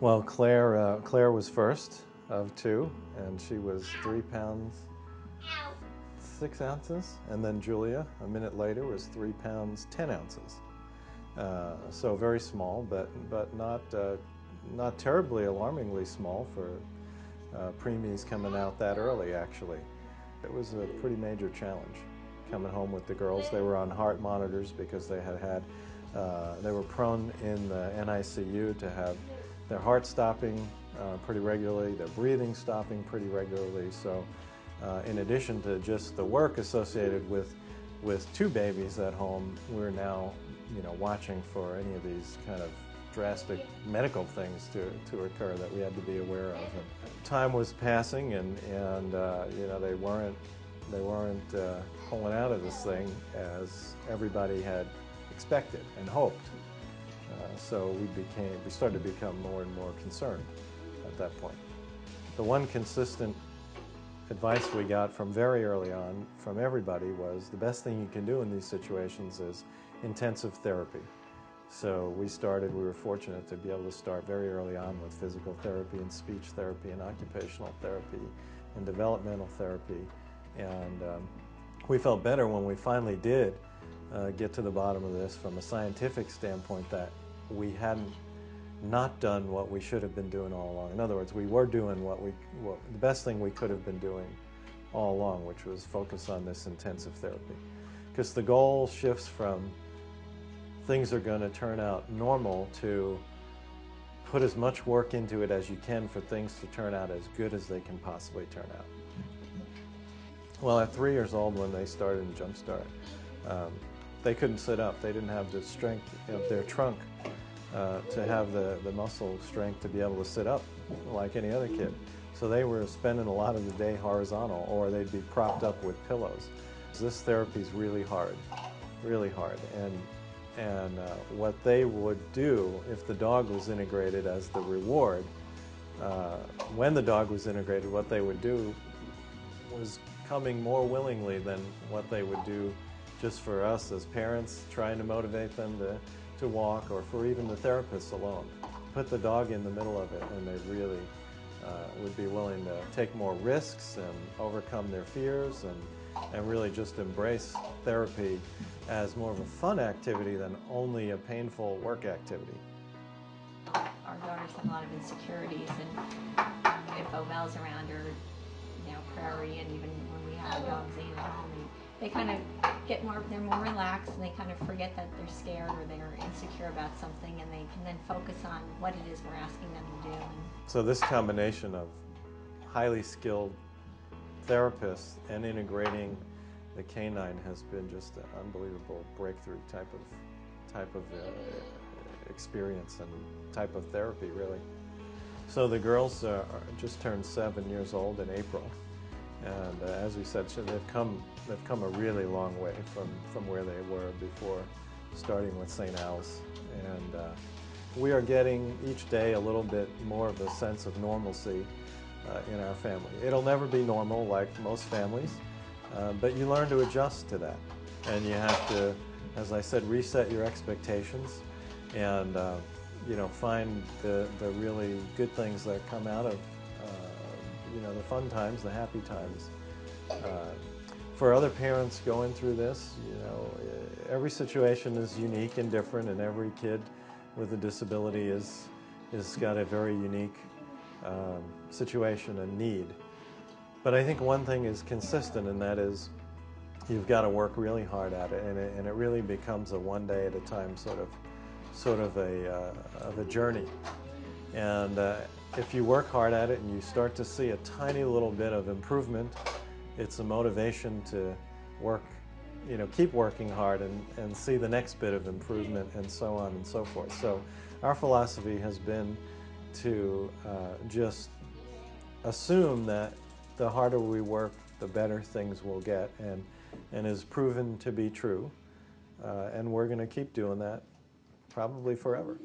Well, Claire was first of two, and she was 3 pounds 6 ounces, and then Julia, a minute later, was 3 pounds 10 ounces. So very small, but not terribly alarmingly small for preemies coming out that early. Actually, it was a pretty major challenge coming home with the girls. They were on heart monitors because they they were prone in the NICU to have their heart stopping pretty regularly, their breathing stopping pretty regularly. So in addition to just the work associated with two babies at home, we're now watching for any of these kind of drastic medical things to occur that we had to be aware of. And time was passing, and they weren't pulling out of this thing as everybody had expected and hoped. So we started to become more and more concerned at that point. The one consistent advice we got from very early on from everybody was the best thing you can do in these situations is intensive therapy. So we were fortunate to be able to start very early on with physical therapy and speech therapy and occupational therapy and developmental therapy. And we felt better when we finally did get to the bottom of this from a scientific standpoint, that we hadn't not done what we should have been doing all along. In other words, we were doing the best thing we could have been doing all along, which was focus on this intensive therapy. Because the goal shifts from things are going to turn out normal to put as much work into it as you can for things to turn out as good as they can possibly turn out. Well, at 3 years old, when they started in Jump Start, they couldn't sit up. They didn't have the strength of their trunk to have the muscle strength to be able to sit up like any other kid. So they were spending a lot of the day horizontal, or they'd be propped up with pillows. This therapy is really hard, really hard. And what they would do if the dog was integrated as the reward, when the dog was integrated, what they would do was coming more willingly than what they would do just for us as parents trying to motivate them to walk, or for even the therapists alone. Put the dog in the middle of it, and they really would be willing to take more risks and overcome their fears and really just embrace therapy as more of a fun activity than only a painful work activity. Our daughters have a lot of insecurities, and if Ovel's around, or Prairie, and even when we have dogs at home, they kind of they're more relaxed, and they kind of forget that they're scared or they're insecure about something, and they can then focus on what it is we're asking them to do. So this combination of highly skilled therapists and integrating the canine has been just an unbelievable breakthrough type of experience and type of therapy, really. So the girls just turned 7 years old in April, and as we said, they've come a really long way from where they were before starting with St. Al's, and we are getting each day a little bit more of a sense of normalcy in our family. It'll never be normal like most families, but you learn to adjust to that, and you have to, as I said, reset your expectations, and find the really good things that come out of the fun times, the happy times. For other parents going through this, every situation is unique and different, and every kid with a disability is got a very unique situation and need. But I think one thing is consistent, and that is you've got to work really hard at it, and it really becomes a one day at a time sort of a journey. And if you work hard at it and you start to see a tiny little bit of improvement, it's a motivation to keep working hard and see the next bit of improvement, and so on and so forth. So our philosophy has been to just assume that the harder we work, the better things we'll get, and is proven to be true. And we're going to keep doing that probably forever.